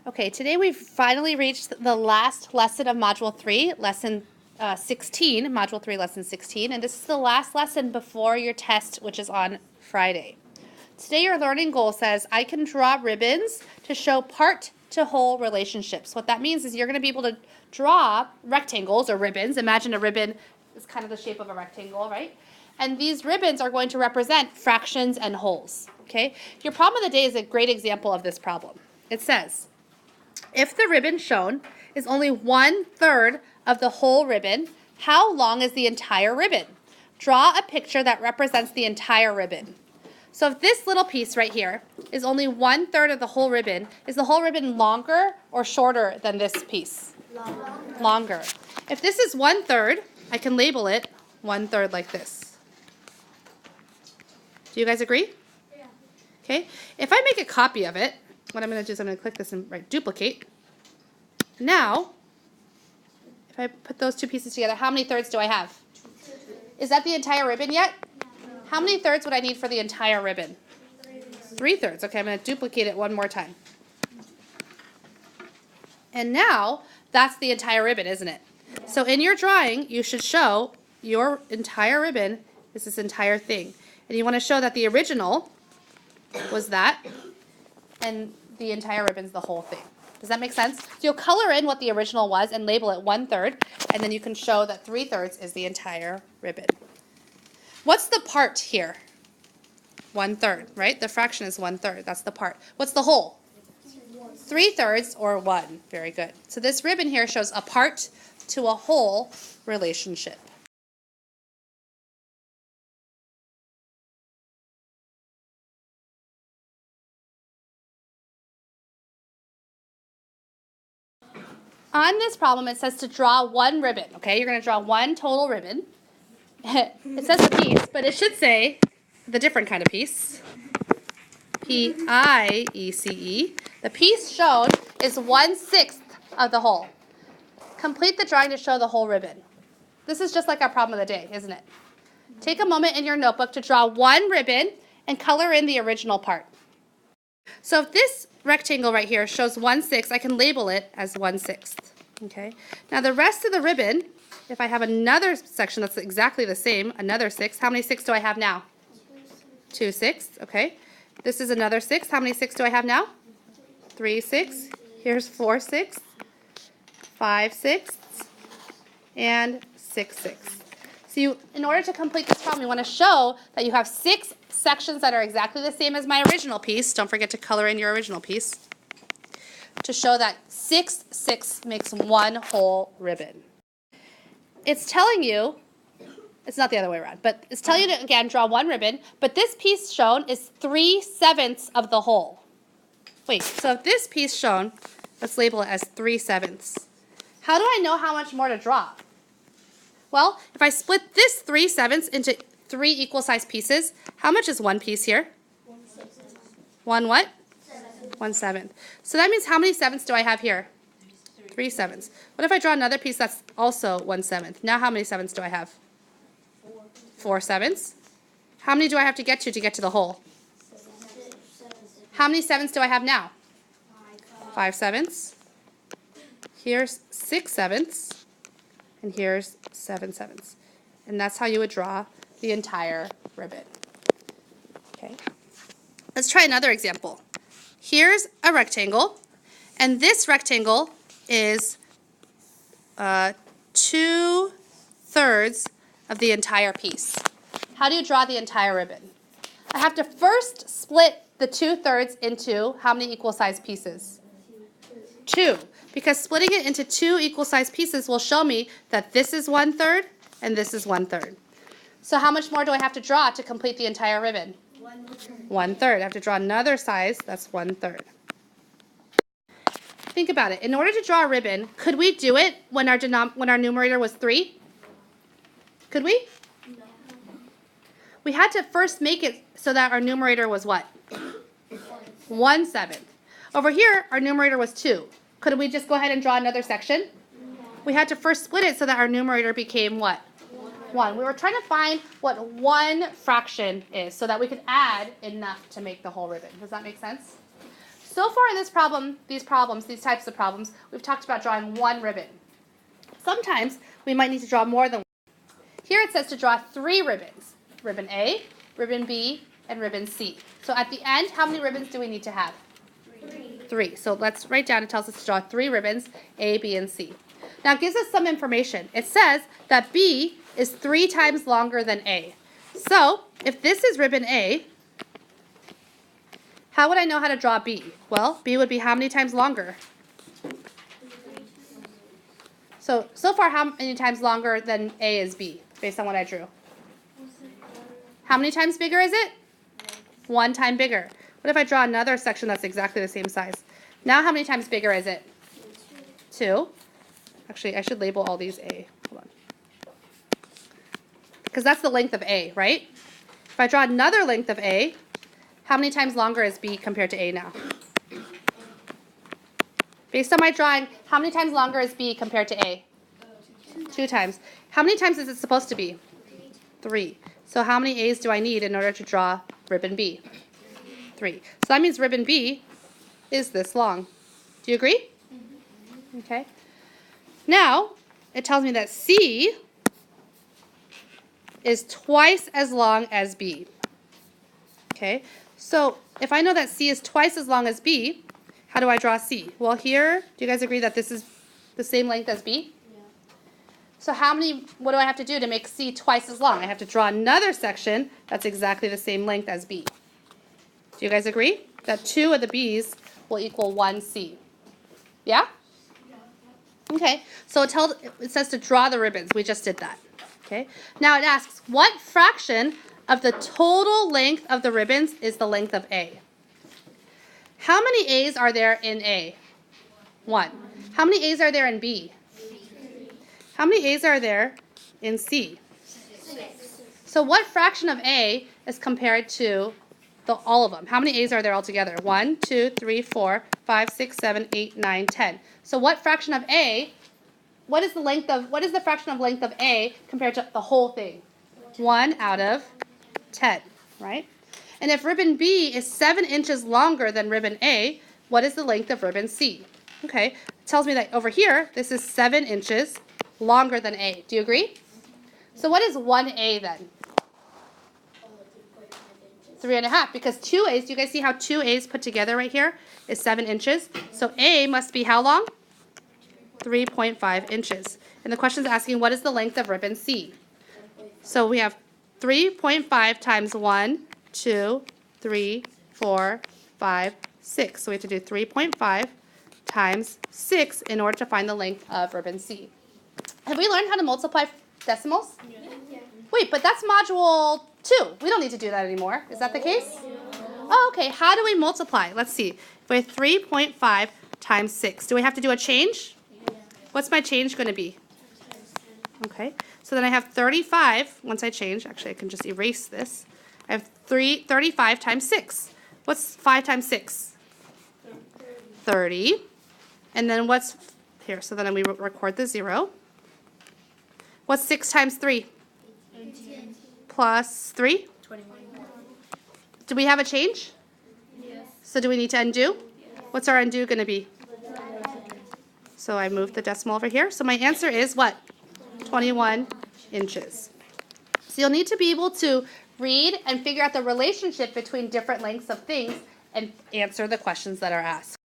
Okay, today we've finally reached the last lesson of Module 3, Lesson 16, Module 3, Lesson 16, and this is the last lesson before your test, which is on Friday. Today your learning goal says, I can draw ribbons to show part-to-whole relationships. What that means is you're going to be able to draw rectangles or ribbons. Imagine a ribbon is kind of the shape of a rectangle, right? And these ribbons are going to represent fractions and wholes, okay? Your problem of the day is a great example of this problem. It says, if the ribbon shown is only 1/3 of the whole ribbon, how long is the entire ribbon? Draw a picture that represents the entire ribbon. So if this little piece right here is only 1/3 of the whole ribbon, is the whole ribbon longer or shorter than this piece? Longer. If this is 1/3, I can label it 1/3 like this. Do you guys agree? Yeah. Okay. If I make a copy of it, what I'm going to do is I'm going to click this and write duplicate. Now, if I put those two pieces together, how many thirds do I have? Is that the entire ribbon yet? No. How many thirds would I need for the entire ribbon? 3/3. Okay, I'm going to duplicate it one more time. And now, that's the entire ribbon, isn't it? So in your drawing, you should show your entire ribbon is this entire thing. And you want to show that the original was that, and the entire ribbon's the whole thing. Does that make sense? So you'll color in what the original was and label it 1/3, and then you can show that 3/3 is the entire ribbon. What's the part here? 1/3, right? The fraction is 1/3. That's the part. What's the whole? 3/3 or 1. Very good. So this ribbon here shows a part to a whole relationship. On this problem, it says to draw one ribbon, okay? You're going to draw one total ribbon. It says a piece, but it should say the different kind of piece. P-I-E-C-E. The piece shown is 1/6 of the whole. Complete the drawing to show the whole ribbon. This is just like our problem of the day, isn't it? Take a moment in your notebook to draw one ribbon and color in the original part. So if this rectangle right here shows 1/6, I can label it as 1/6. Okay. Now the rest of the ribbon, if I have another section that's exactly the same, another 6, how many 6 do I have now? 2 6. Okay. This is another 6. How many 6 do I have now? 3 6. Here's 4 6, 5 6, and 6 6. So in order to complete this problem, you want to show that you have 6 sections that are exactly the same as my original piece. Don't forget to color in your original piece. To show that 6 6 makes one whole ribbon. It's telling you, it's not the other way around, but it's telling you to, again, draw one ribbon, but this piece shown is 3/7 of the whole. Wait, so if this piece shown, let's label it as 3/7. How do I know how much more to draw? Well, if I split this 3/7 into 3 equal-sized pieces, how much is one piece here? 1 what? 1/7. So that means how many sevenths do I have here? 3/7. What if I draw another piece that's also 1/7? Now how many sevenths do I have? 4/7. How many do I have to get to the whole? How many sevenths do I have now? 5/7. Here's 6/7. And here's 7/7. And that's how you would draw the entire ribbon. Okay. Let's try another example. Here's a rectangle, and this rectangle is 2/3 of the entire piece. How do you draw the entire ribbon? I have to first split the 2/3 into how many equal-sized pieces? 2. Because splitting it into 2 equal-sized pieces will show me that this is 1/3 and this is 1/3. So how much more do I have to draw to complete the entire ribbon? 1/3. I have to draw another size that's 1/3. Think about it. In order to draw a ribbon, could we do it when our numerator was 3? Could we? No. We had to first make it so that our numerator was what? 1/7. Over here, our numerator was 2. Could we just go ahead and draw another section? No. We had to first split it so that our numerator became what? 1. We were trying to find what one fraction is so that we could add enough to make the whole ribbon. Does that make sense? So far in this problem, these types of problems, we've talked about drawing one ribbon. Sometimes we might need to draw more than one. Here it says to draw 3 ribbons. Ribbon A, ribbon B, and ribbon C. So at the end, how many ribbons do we need to have? 3. So let's write down, it tells us to draw 3 ribbons, A, B, and C. Now it gives us some information. It says that B is 3 times longer than A. So if this is ribbon A, how would I know how to draw B? Well, B would be how many times longer? So far, how many times longer than A is B, based on what I drew? How many times bigger is it? 1 time bigger. What if I draw another section that's exactly the same size? Now how many times bigger is it? 2. Actually, I should label all these A. Hold on. Because that's the length of A, right? If I draw another length of A, how many times longer is B compared to A now? Based on my drawing, how many times longer is B compared to A? 2 times. How many times is it supposed to be? 3. So how many A's do I need in order to draw ribbon B? 3. So that means ribbon B is this long. Do you agree? Okay. Now, it tells me that C is twice as long as B. Okay. So if I know that C is twice as long as B, how do I draw C? Well, here, do you guys agree that this is the same length as B? Yeah. So what do I have to do to make C twice as long? I have to draw another section that's exactly the same length as B. Do you guys agree that 2 of the B's will equal 1 C? Yeah? Okay, so it says to draw the ribbons. We just did that. Okay. Now it asks, what fraction of the total length of the ribbons is the length of A? How many A's are there in A? 1. How many A's are there in B? 3. How many A's are there in C? 6. So what fraction of A is compared to all of them? How many A's are there altogether? 1, 2, 3, 4, 5, 6, 7, 8, 9, 10. So what fraction of A, what is the fraction of length of A compared to the whole thing? 1 out of 10, right? And if ribbon B is 7 inches longer than ribbon A, what is the length of ribbon C? Okay, it tells me that over here, this is 7 inches longer than A. Do you agree? So what is 1A then? 3.5, because 2 A's, do you guys see how 2 A's put together right here is 7 inches? So A must be how long? 3.5 inches. And the question is asking, what is the length of ribbon C? So we have 3.5 times 1, 2, 3, 4, 5, 6. So we have to do 3.5 times 6 in order to find the length of ribbon C. Have we learned how to multiply decimals? Yeah. Wait, but that's module 2. We don't need to do that anymore. Is that the case? Oh, okay. How do we multiply? Let's see. We have 3.5 times 6. Do we have to do a change? Yeah. What's my change going to be? Okay. So then I have 35. Once I change, actually I can just erase this. I have 35 times 6. What's 5 times 6? 30. And then what's here? So then we record the 0. What's 6 times 3? 18. Plus 3? 21. Do we have a change? Yes. So do we need to undo? Yes. What's our undo going to be? 11. So I moved the decimal over here. So my answer is what? 21 inches. So you'll need to be able to read and figure out the relationship between different lengths of things and answer the questions that are asked.